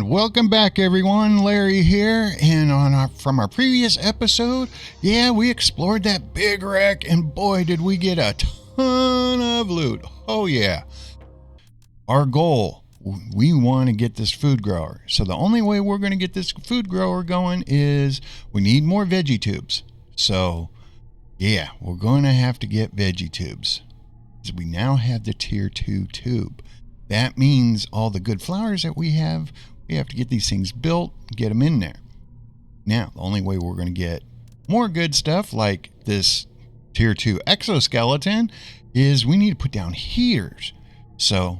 And welcome back, everyone. Larry here, and from our previous episode, we explored that big wreck, and boy, did we get a ton of loot. Oh yeah. Our goal, we want to get this food grower. So the only way we're going to get this food grower going is we need more veggie tubes. So yeah, we're going to have to get veggie tubes. We now have the tier 2 tube. That means all the good flowers that we have to get these things built, get them in there. Now, the only way we're going to get more good stuff like this tier 2 exoskeleton is we need to put down heaters. So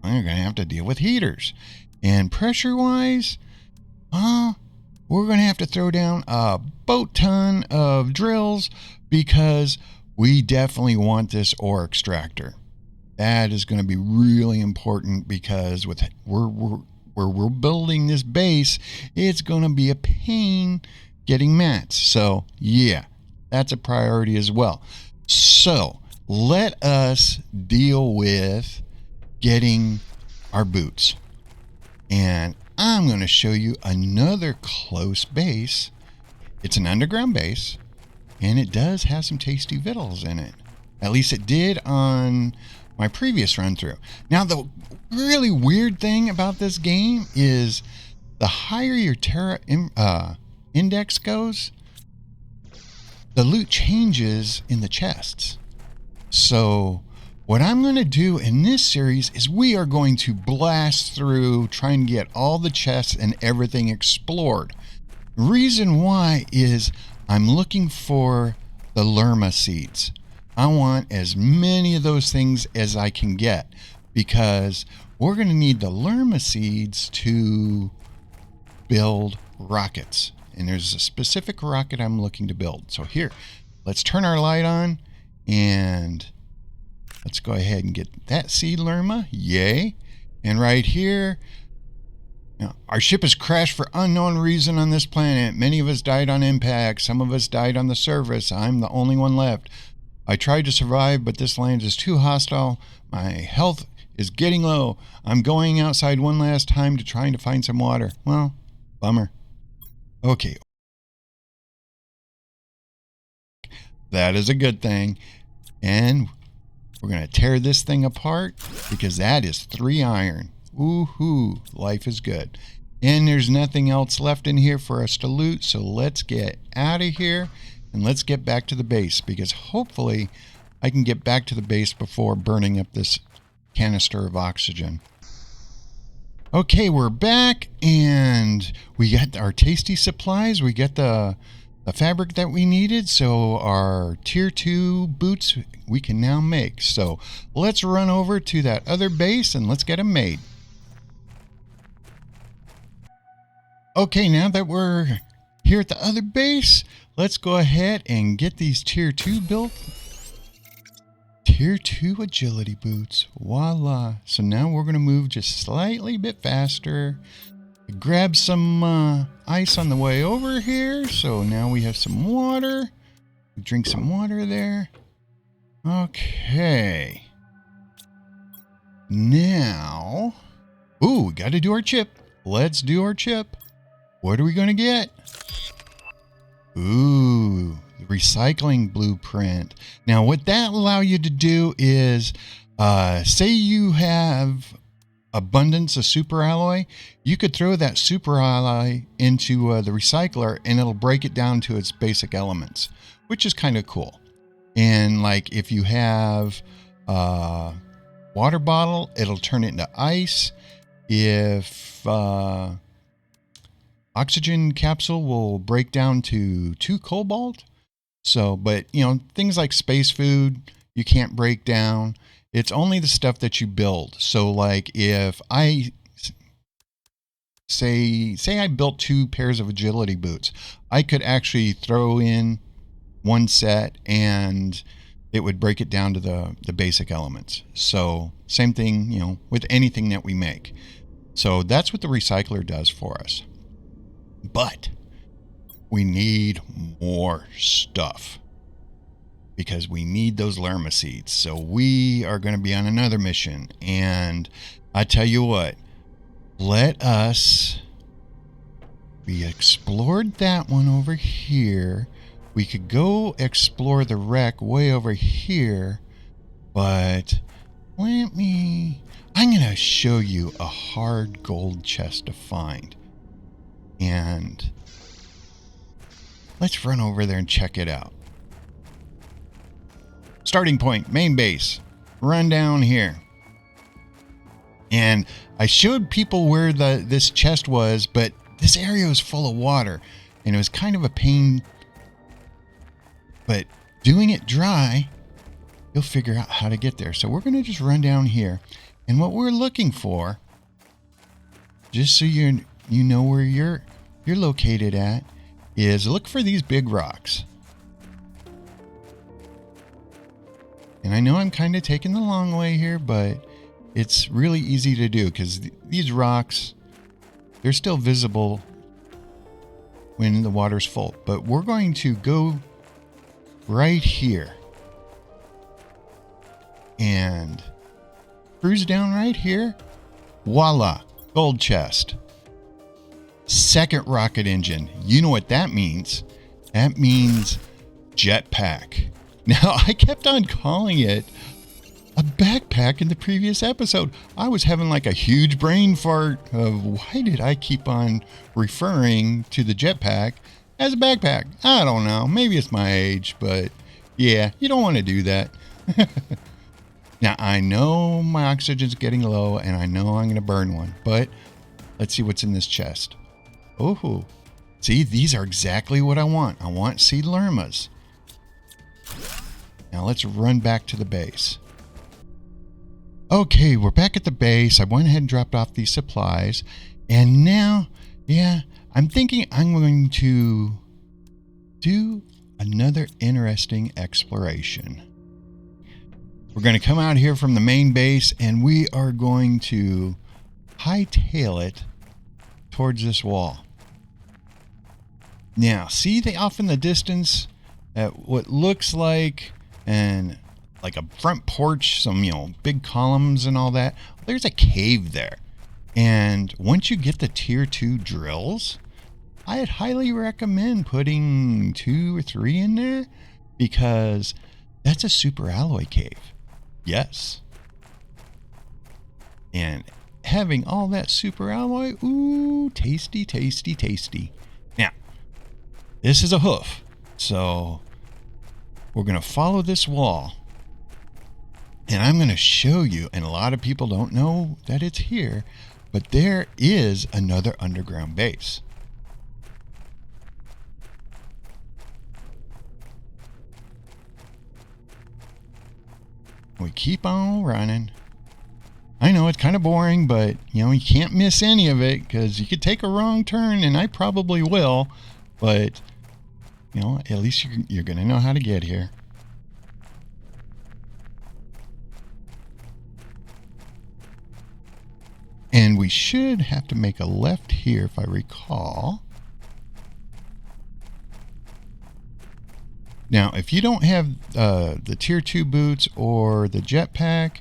we're going to have to deal with heaters. And pressure-wise, we're going to have to throw down a boat ton of drills because we definitely want this ore extractor. That is going to be really important because with where we're building this base, it's going to be a pain getting mats. So yeah, that's a priority as well. So let us deal with getting our boots. And I'm going to show you another close base. It's an underground base, and it does have some tasty victuals in it. At least it did on my previous run through. Now, the really weird thing about this game is the higher your Terra index goes, the loot changes in the chests. So what I'm going to do in this series is we are going to blast through trying to get all the chests and everything explored. Reason why is I'm looking for the Lerma seeds. I want as many of those things as I can get because we're going to need the Lerma seeds to build rockets. And there's a specific rocket I'm looking to build. So here, let's turn our light on and let's go ahead and get that seed Lerma. Yay. And right here, our ship has crashed for unknown reason on this planet. Many of us died on impact. Some of us died on the surface. I'm the only one left. I tried to survive, but this land is too hostile. My health is getting low. I'm going outside one last time to trying to find some water. Well, bummer. Okay. That is a good thing. And we're going to tear this thing apart because that is 3 iron. Woohoo, life is good. And there's nothing else left in here for us to loot, so let's get out of here and let's get back to the base because hopefully I can get back to the base before burning up this canister of oxygen. Okay, we're back and we got our tasty supplies. We got the fabric that we needed, so our tier 2 boots we can now make. So let's run over to that other base and let's get them made. Okay, now that we're here at the other base, let's go ahead and get these tier 2 built. Tier 2 agility boots. Voila. So now we're going to move just slightly bit faster. Grab some ice on the way over here. So now we have some water. Drink some water there. Okay. Now, we got to do our chip. Let's do our chip. What are we going to get? The recycling blueprint. Now, what that allow you to do is, say you have abundance of super alloy, you could throw that super alloy into the recycler and it'll break it down to its basic elements, which is kind of cool. And like if you have a water bottle, it'll turn it into ice. If oxygen capsule will break down to 2 cobalt. So, but things like space food, you can't break down. It's only the stuff that you build. So like if I say I built 2 pairs of agility boots, I could actually throw in 1 set and it would break it down to the basic elements. So same thing, with anything that we make. So that's what the recycler does for us. But we need more stuff because we need those Lerma seeds. So we are going to be on another mission. And I tell you what, let us We explored that one over here. We could go explore the wreck way over here, but I'm going to show you a hard gold chest to find. And let's run over there and check it out. Starting point, main base. Run down here. And I showed people where this chest was, but this area was full of water. And it was kind of a pain. But doing it dry, you'll figure out how to get there. So we're going to just run down here. And what we're looking for, just so you know where you're located at, is look for these big rocks. And I know I'm kind of taking the long way here, but it's really easy to do because these rocks, they're still visible when the water's full. But we're going to go right here and cruise down right here. Voila, gold chest. Second rocket engine. You know what that means? That means jetpack. Now, I kept on calling it a backpack in the previous episode. I was having like a huge brain fart of why did I keep on referring to the jetpack as a backpack? I don't know. Maybe it's my age, but yeah, you don't want to do that. Now, I know my oxygen's getting low and I know I'm going to burn one, but let's see what's in this chest. Oh, see, these are exactly what I want. I want seed lermas. Now let's run back to the base. Okay, we're back at the base. I went ahead and dropped off these supplies. And now, yeah, I'm thinking I'm going to do another interesting exploration. We're going to come out here from the main base and we are going to hightail it towards this wall. Now, see off in the distance at what looks like a front porch, some, big columns and all that. There's a cave there. And once you get the tier 2 drills, I'd highly recommend putting 2 or 3 in there because that's a super alloy cave. Yes. And having all that super alloy, ooh, tasty, tasty, tasty. Now, this is a hoof. So we're going to follow this wall. And I'm going to show you, and a lot of people don't know that it's here, but there is another underground base. We keep on running. I know it's kind of boring, but you can't miss any of it because you could take a wrong turn, and I probably will, but at least you're going to know how to get here. And we should have to make a left here, if I recall. Now, if you don't have the tier 2 boots or the jetpack,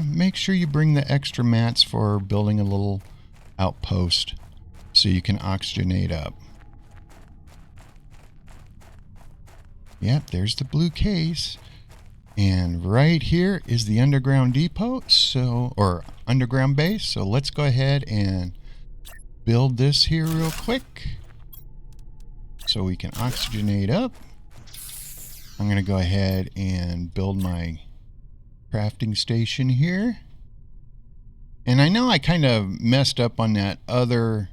make sure you bring the extra mats for building a little outpost so you can oxygenate up. Yep, there's the blue case. And right here is the underground depot, or underground base. So let's go ahead and build this here real quick so we can oxygenate up. I'm going to go ahead and build my crafting station here. And I know I kind of messed up on that other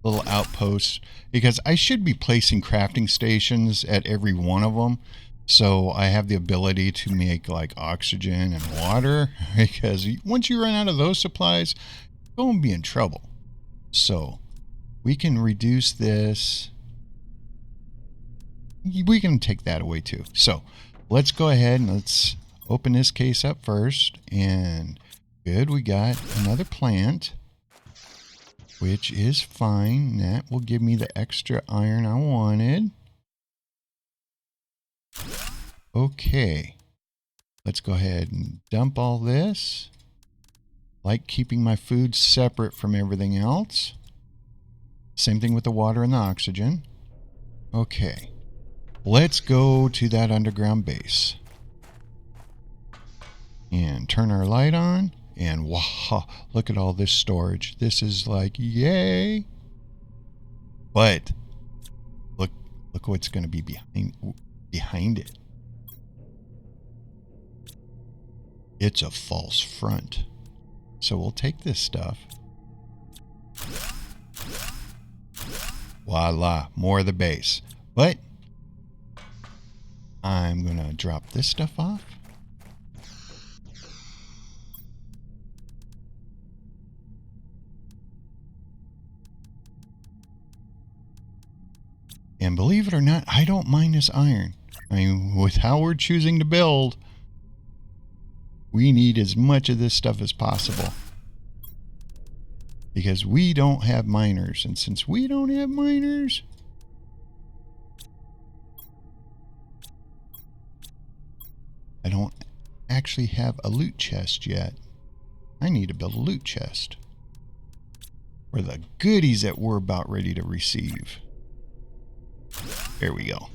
little outpost because I should be placing crafting stations at every one of them. So I have the ability to make like oxygen and water because once you run out of those supplies, you're going to be in trouble. So we can reduce this. We can take that away too. So let's go ahead and let's open this case up first. And good, we got another plant, which is fine. That will give me the extra iron I wanted. Okay, let's go ahead and dump all this. Like keeping my food separate from everything else. Same thing with the water and the oxygen. Okay. Let's go to that underground base. And turn our light on. And wow, look at all this storage. This is like, yay. But look what's going to be behind it. It's a false front. So we'll take this stuff. Voila, more of the base. But I'm going to drop this stuff off. And believe it or not, I don't mind this iron. I mean, with how we're choosing to build, we need as much of this stuff as possible. Because we don't have miners. And since we don't have miners, I don't actually have a loot chest yet. I need to build a loot chest for the goodies that we're about ready to receive. There we go.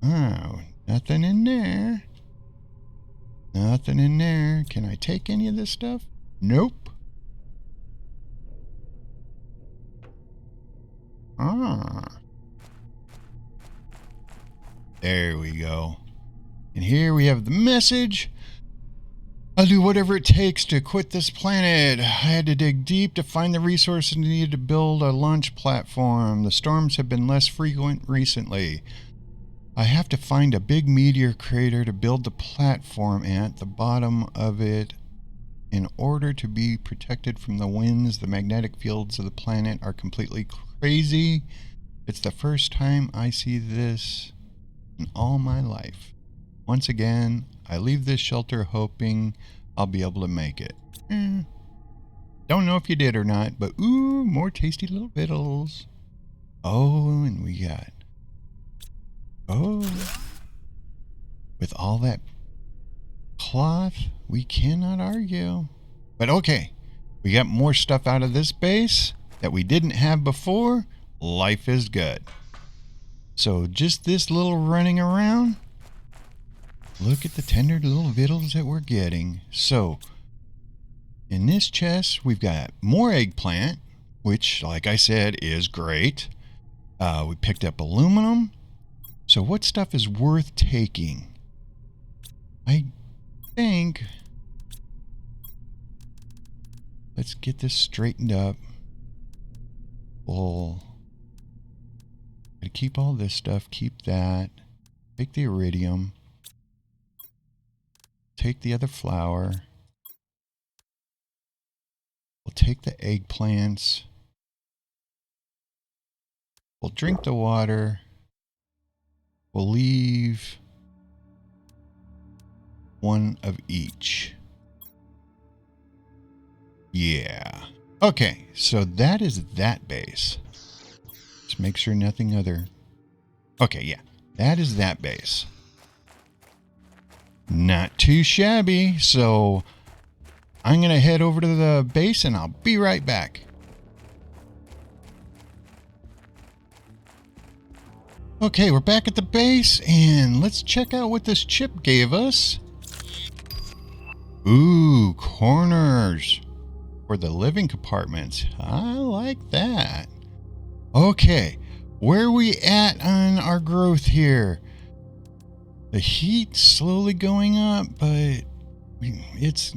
Oh, nothing in there. Nothing in there. Can I take any of this stuff? Nope. There we go. And here we have the message. I'll do whatever it takes to quit this planet. I had to dig deep to find the resources needed to build a launch platform. The storms have been less frequent recently. I have to find a big meteor crater to build the platform at the bottom of it. In order to be protected from the winds, the magnetic fields of the planet are completely crazy. It's the first time I see this in all my life. Once again, I leave this shelter hoping I'll be able to make it. Don't know if you did or not, but ooh, more tasty little Riddles. Oh, and we got... Oh, with all that cloth, we cannot argue. But okay, we got more stuff out of this base that we didn't have before. Life is good. So just this little running around, look at the tender little Riddles that we're getting. So in this chest, we've got more eggplant, which, like I said, is great. We picked up aluminum. So what stuff is worth taking? I think... Let's get this straightened up. We'll keep all this stuff. Keep that. Take the iridium. Take the other flour. We'll take the eggplants. We'll drink the water. We'll leave one of each. Yeah. Okay, so that is that base. Let's make sure nothing other... Okay, yeah. That is that base. Not too shabby, so I'm going to head over to the base and I'll be right back. Okay, we're back at the base, and let's check out what this chip gave us. Ooh, corners for the living compartments. I like that. Okay, where are we at on our growth here? The heat's slowly going up, but it's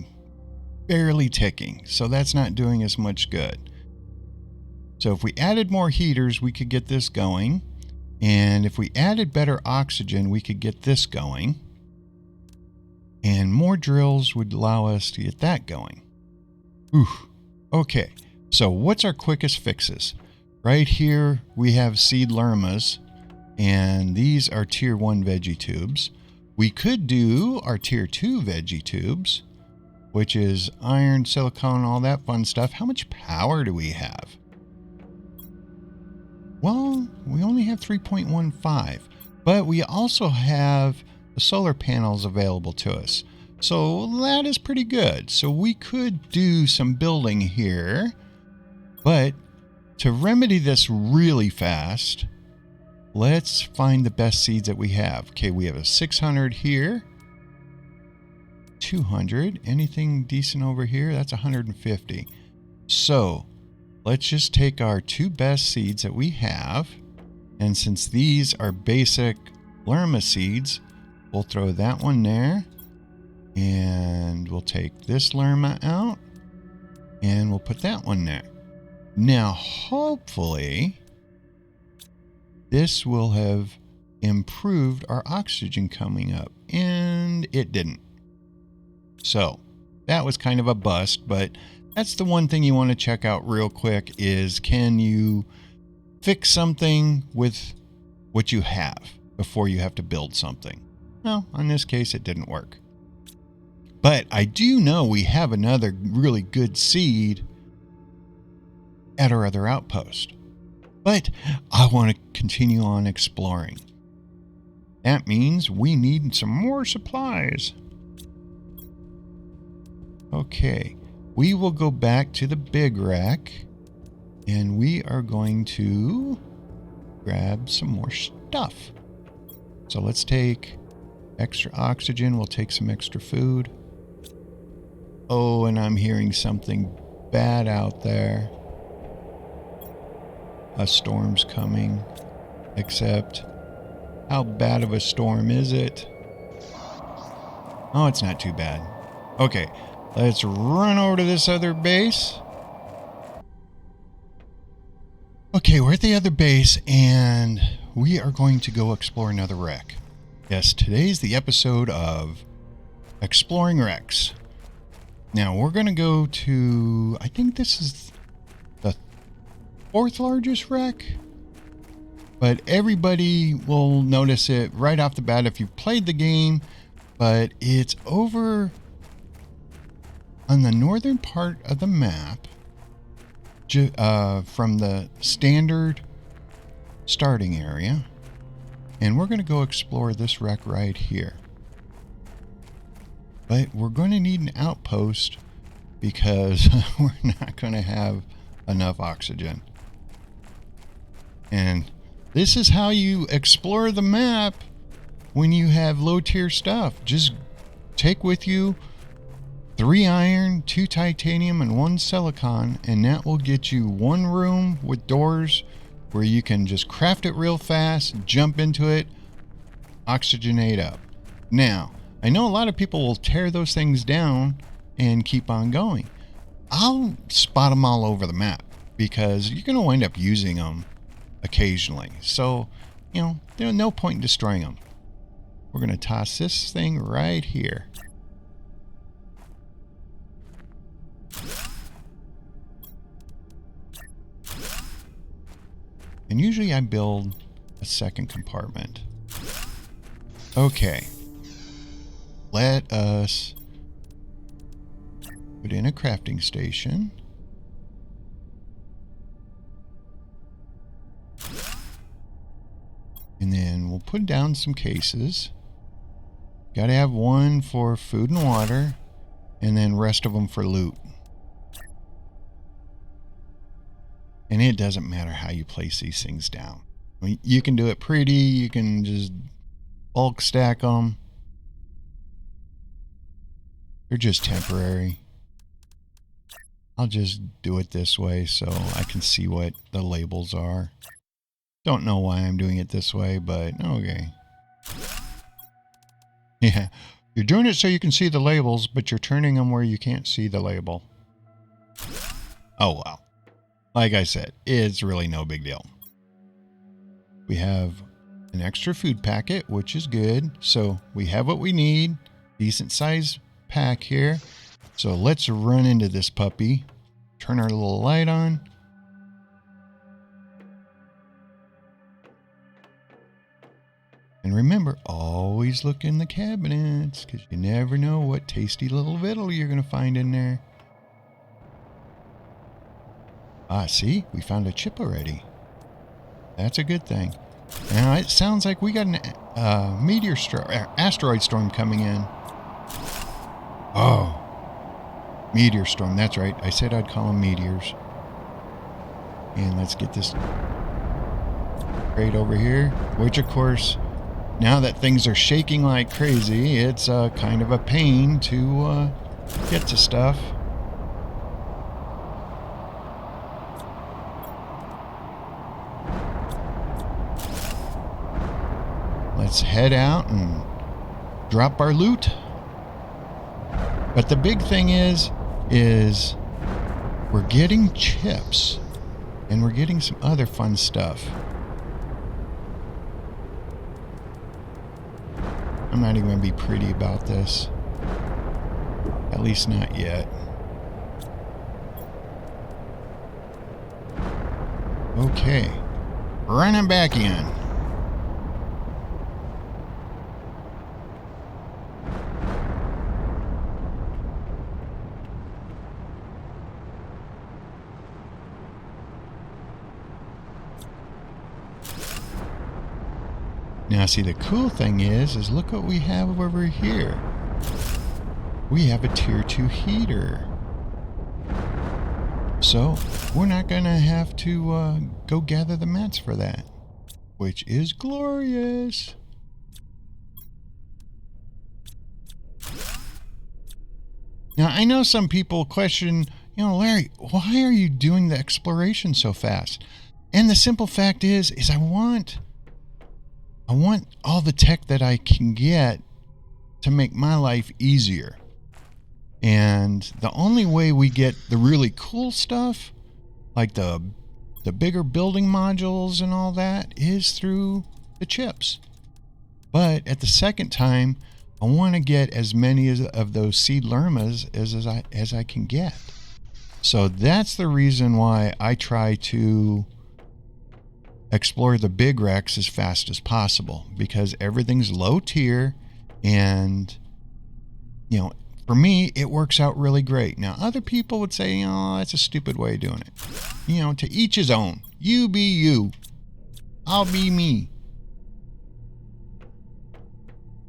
barely ticking, so that's not doing us much good. So if we added more heaters, we could get this going. And if we added better oxygen, we could get this going. And more drills would allow us to get that going. Ooh. Okay, so what's our quickest fixes? Right here, we have seed lermas, and these are tier 1 veggie tubes. We could do our tier 2 veggie tubes, which is iron, silicone, all that fun stuff. How much power do we have? Well, we only have 3.15, but we also have the solar panels available to us. So that is pretty good. So we could do some building here. But to remedy this really fast, let's find the best seeds that we have. Okay, we have a 600 here. 200. Anything decent over here? That's 150. So let's just take our 2 best seeds that we have. And since these are basic Lar-Bear seeds, we'll throw that one there. And we'll take this Lar-Bear out. And we'll put that one there. Now, hopefully, this will have improved our oxygen coming up. And it didn't. So, that was kind of a bust, but that's the one thing you want to check out real quick is can you fix something with what you have before you have to build something? Well, in this case, it didn't work. But I do know we have another really good seed at our other outpost. But I want to continue on exploring. That means we need some more supplies. Okay, we will go back to the big rack and we are going to grab some more stuff. So let's take extra oxygen. We'll take some extra food. Oh, and I'm hearing something bad out there. A storm's coming. Except, how bad of a storm is it? Oh, it's not too bad. Okay, let's run over to this other base. Okay, we're at the other base and we are going to go explore another wreck. Yes, today's the episode of Exploring Wrecks. Now, we're going to go to, I think this is the 4th largest wreck. But everybody will notice it right off the bat if you've played the game. But it's over on the northern part of the map from the standard starting area. And we're going to go explore this wreck right here. But we're going to need an outpost because we're not going to have enough oxygen. And this is how you explore the map when you have low tier stuff. Just take with you 3 iron, 2 titanium, and 1 silicon, and that will get you 1 room with doors where you can just craft it real fast, jump into it, oxygenate up. Now, I know a lot of people will tear those things down and keep on going. I'll spot them all over the map because you're going to wind up using them occasionally. So, you know, there's no point in destroying them. We're going to toss this thing right here. And usually I build a second compartment. Okay. Let us put in a crafting station. And then we'll put down some cases. Got to have 1 for food and water, and then rest of them for loot. And it doesn't matter how you place these things down. I mean, you can do it pretty, you can just bulk stack them. They're just temporary. I'll just do it this way so I can see what the labels are. Don't know why I'm doing it this way, but okay. Yeah, you're doing it so you can see the labels, but you're turning them where you can't see the label. Oh, well. Like I said, it's really no big deal. We have an extra food packet, which is good. So we have what we need. Decent size pack here. So let's run into this puppy. Turn our little light on. And remember, always look in the cabinets because you never know what tasty little victual you're going to find in there. Ah, see? We found a chip already. That's a good thing. Now, it sounds like we got an asteroid storm coming in. Oh, meteor storm. That's right. I said I'd call them meteors. And let's get this crate over here, which of course, now that things are shaking like crazy, it's kind of a pain to get to stuff. Let's head out and drop our loot. But the big thing is we're getting chips and we're getting some other fun stuff. I'm not even going to be pretty about this. At least not yet. Okay. Running back in. Now, see, the cool thing is look what we have over here. We have a tier 2 heater. So, we're not going to have to go gather the mats for that, which is glorious. Now, I know some people question, Larry, why are you doing the exploration so fast? And the simple fact is I want all the tech that I can get to make my life easier. And the only way we get the really cool stuff, like the bigger building modules and all that, is through the chips. But at the second time, I want to get as many of those seed lermas as I can get. So that's the reason why I try to explore the big wrecks as fast as possible, because everything's low tier, and for me it works out really great. Now other people would say, that's a stupid way of doing it. To each his own. You be you, I'll be me.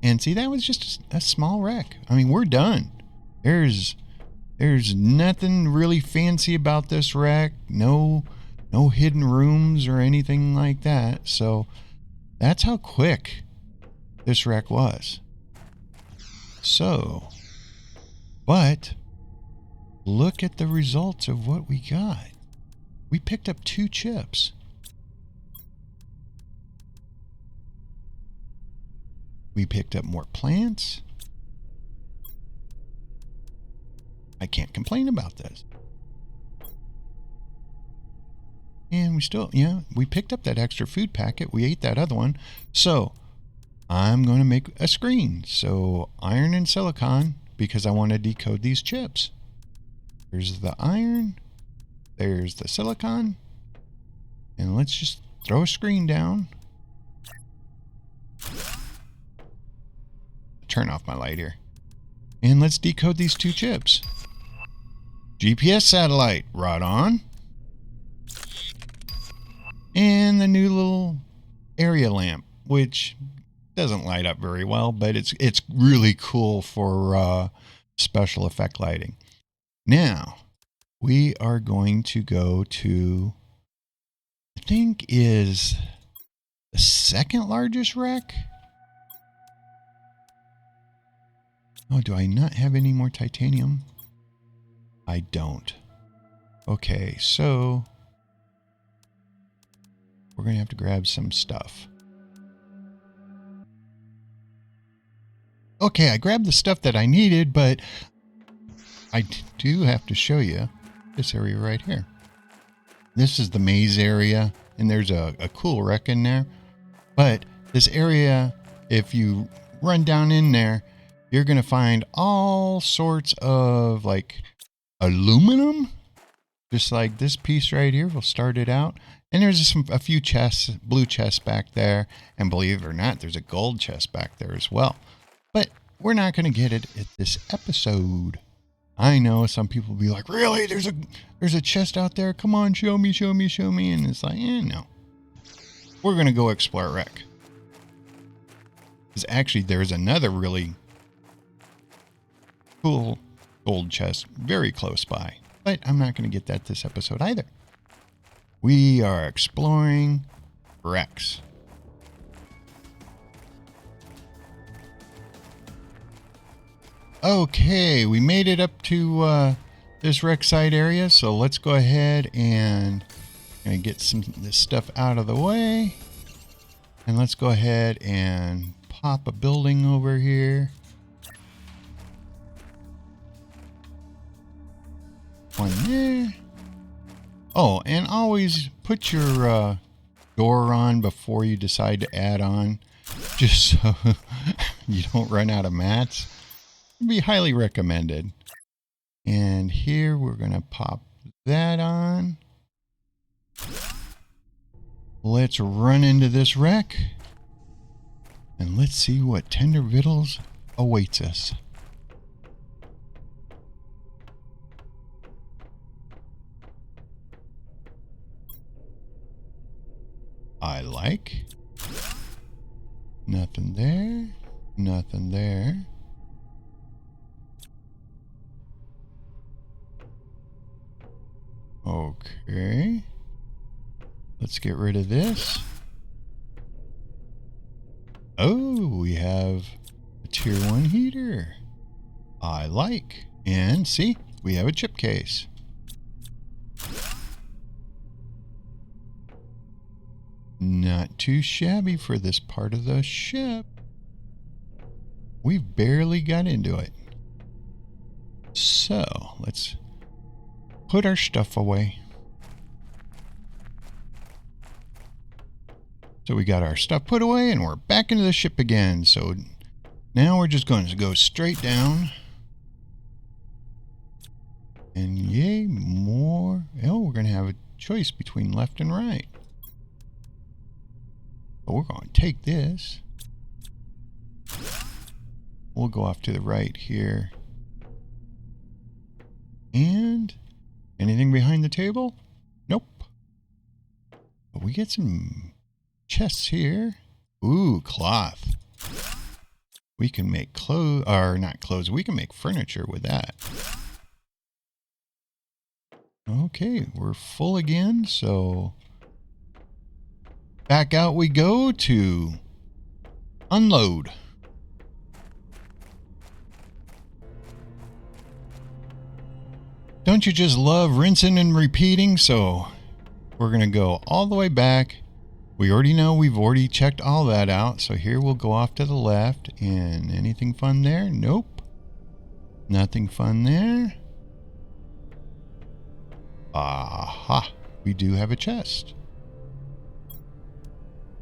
And see, that was just a small wreck. I mean, we're done. There's nothing really fancy about this wreck. No hidden rooms or anything like that. So that's how quick this wreck was. So, but look at the results of what we got. We picked up 2 chips. We picked up more plants. I can't complain about this. And we still, we picked up that extra food packet. We ate that other one. So I'm going to make a screen. So iron and silicon, because I want to decode these chips. There's the iron. There's the silicon. And let's just throw a screen down. Turn off my light here. And let's decode these 2 chips. GPS satellite, right on. And the new little area lamp, which doesn't light up very well, but it's really cool for special effect lighting. Now, we are going to go to, I think, is the second largest wreck. Oh, do I not have any more titanium? I don't. Okay, so we're going to have to grab some stuff. Okay, I grabbed the stuff that I needed, but I do have to show you this area right here. This is the maze area, and there's a cool wreck in there. But this area, if you run down in there, you're going to find all sorts of like aluminum, just like this piece right here. We'll start it out. And there's a few chests, blue chests back there. And believe it or not, there's a gold chest back there as well. But we're not going to get it at this episode. I know some people will be like, really? There's a chest out there? Come on, show me. And it's like, no. We're going to go explore wreck. Because actually, there's another really cool gold chest very close by. But I'm not going to get that this episode either. We are exploring wrecks. Okay, we made it up to this wreck site area, so let's go ahead and get some of this stuff out of the way. And let's go ahead and pop a building over here. One there. Oh, and always put your door on before you decide to add on, just so you don't run out of mats. It'd be highly recommended. And here we're going to pop that on. Let's run into this wreck. And let's see what tender victuals awaits us. I like. Nothing there. Nothing there. Okay. Let's get rid of this. Oh, we have a tier 1 heater. I like. And see, we have a chip case. Not too shabby for this part of the ship. We've barely got into it. So, let's put our stuff away. So we got our stuff put away and we're back into the ship again. So now we're just going to go straight down. And yay, more. Oh, we're going to have a choice between left and right. But we're going to take this. We'll go off to the right here. And anything behind the table? Nope. But we get some chests here. Ooh, cloth. We can make clothes, or not clothes, we can make furniture with that. Okay, we're full again, so back out we go to unload. Don't you just love rinsing and repeating? So we're going to go all the way back. We already know we've already checked all that out. So here we'll go off to the left. And anything fun there? Nope. Nothing fun there. Aha. We do have a chest.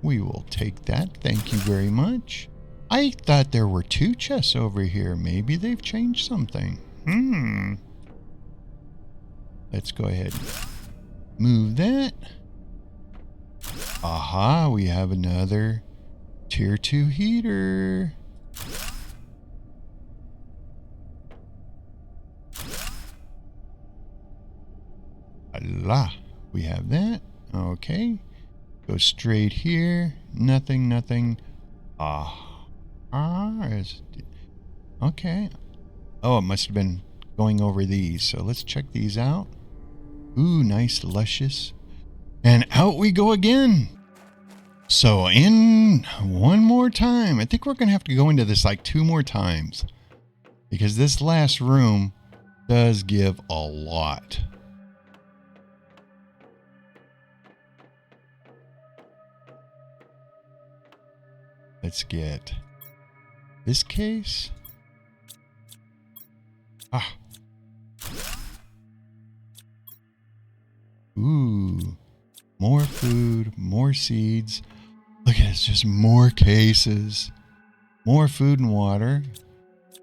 We will take that. Thank you very much. I thought there were 2 chests over here. Maybe they've changed something. Let's go ahead and move that. Aha, we have another tier 2 heater. Allah, we have that. Okay. Go straight here. Nothing, nothing. Okay. Oh, it must have been going over these. So let's check these out. Ooh, nice, luscious. And out we go again. So in one more time. I think we're going to have to go into this like 2 more times. Because this last room does give a lot. Let's get this case. Ooh, more food, more seeds. Look at this, just more cases. More food and water.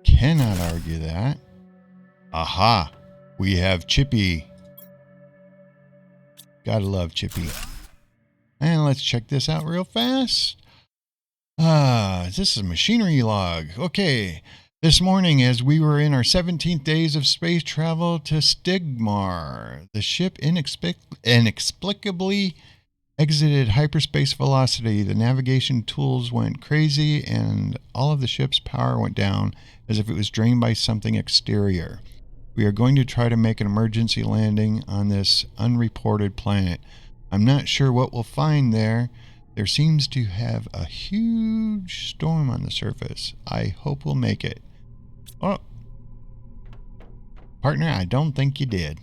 Cannot argue that. Aha, we have Chippy. Gotta love Chippy. And let's check this out real fast. This is a machinery log. Okay. This morning, as we were in our 17th days of space travel to Stigmar, the ship inexplicably exited hyperspace velocity. The navigation tools went crazy and all of the ship's power went down as if it was drained by something exterior. We are going to try to make an emergency landing on this unreported planet. I'm not sure what we'll find there. There seems to have a huge storm on the surface. I hope we'll make it. Oh, partner, I don't think you did.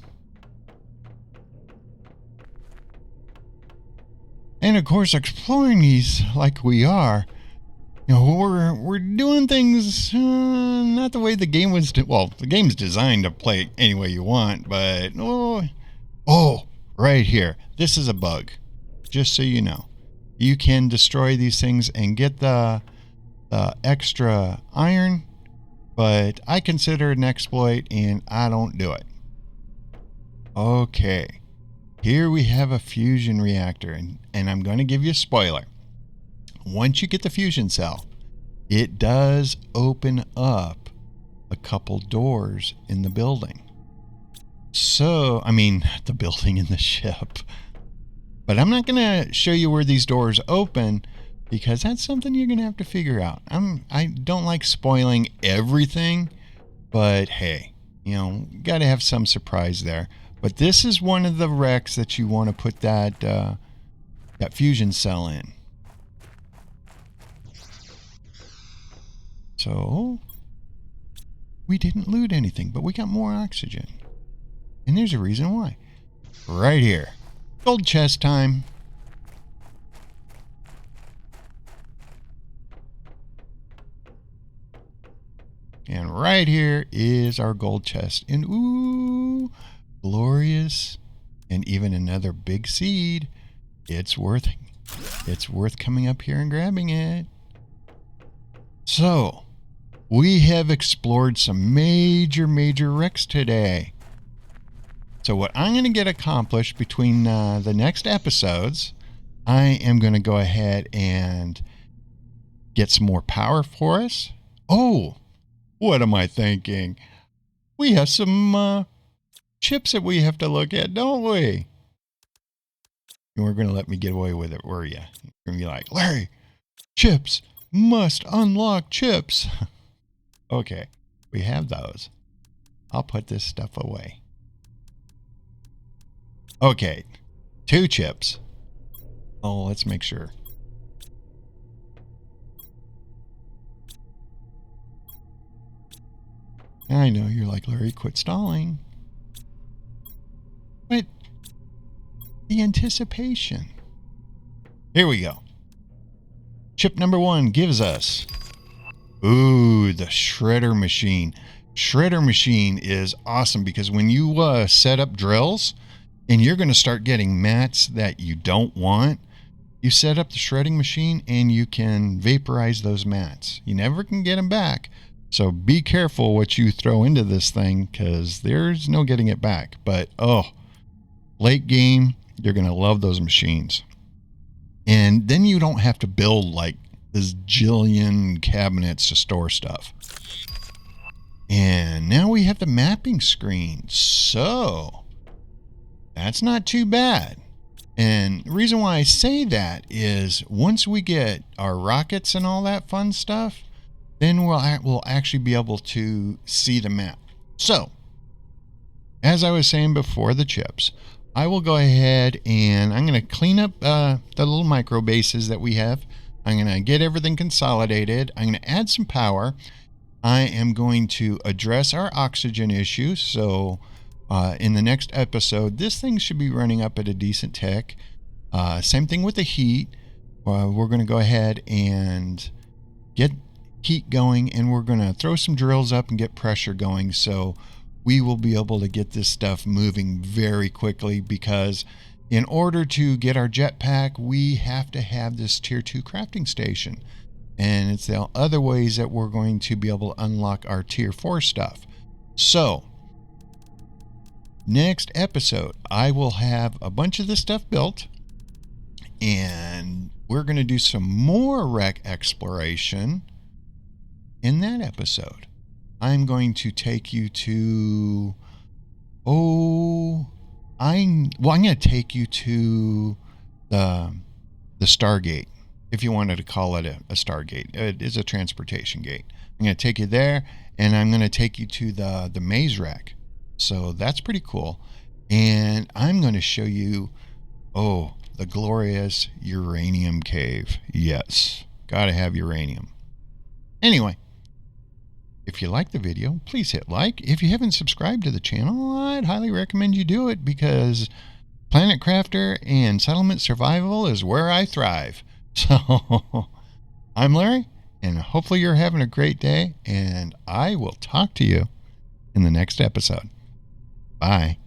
And of course, exploring these like we are, we're doing things not the way the game was. Well, the game's designed to play it any way you want, but right here, this is a bug. Just so you know, you can destroy these things and get the extra iron, but I consider it an exploit and I don't do it. Okay. Here we have a fusion reactor, and I'm going to give you a spoiler. Once you get the fusion cell, it does open up a couple doors in the building. So, the building in the ship. But I'm not going to show you where these doors open because that's something you're going to have to figure out. I don't like spoiling everything, but hey, got to have some surprise there. But this is one of the wrecks that you want to put that fusion cell in. So, we didn't loot anything, but we got more oxygen. And there's a reason why. Right here. Gold chest time. And right here is our gold chest. And ooh, glorious. And even another big seed. It's worth coming up here and grabbing it. So, we have explored some major wrecks today. So what I'm going to get accomplished between the next episodes, I am going to go ahead and get some more power for us. Oh, what am I thinking? We have some chips that we have to look at, don't we? You weren't going to let me get away with it, were you? You're going to be like, Larry, chips, must unlock chips. Okay, we have those. I'll put this stuff away. Okay, 2 chips. Oh, let's make sure. I know you're like, Larry, quit stalling. But the anticipation. Here we go. Chip number 1 gives us, ooh, the shredder machine. Shredder machine is awesome because when you set up drills and you're going to start getting mats that you don't want, you set up the shredding machine and you can vaporize those mats. You never can get them back. So be careful what you throw into this thing because there's no getting it back. But, late game, you're going to love those machines. And then you don't have to build like this jillion cabinets to store stuff. And now we have the mapping screen. So that's not too bad. And the reason why I say that is once we get our rockets and all that fun stuff, then we'll actually be able to see the map. So, as I was saying before the chips, I will go ahead and I'm going to clean up the little micro bases that we have. I'm going to get everything consolidated. I'm going to add some power. I am going to address our oxygen issue. So in the next episode, this thing should be running up at a decent tick. Same thing with the heat. We're going to go ahead and get heat going, and we're going to throw some drills up and get pressure going. So we will be able to get this stuff moving very quickly because in order to get our jetpack, we have to have this tier 2 crafting station. And it's the other ways that we're going to be able to unlock our tier 4 stuff. So, next episode, I will have a bunch of this stuff built. And we're going to do some more wreck exploration in that episode. I'm going to take you to... I'm going to take you to the Stargate. if you wanted to call it a Stargate. It is a transportation gate. I'm going to take you there, and I'm going to take you to the maze rack. So that's pretty cool. And I'm going to show you, the glorious uranium cave. Yes, gotta have uranium. Anyway, if you like the video, please hit like. If you haven't subscribed to the channel, I'd highly recommend you do it, because Planet Crafter and Settlement Survival is where I thrive. So, I'm Larry, and hopefully you're having a great day, and I will talk to you in the next episode. Bye.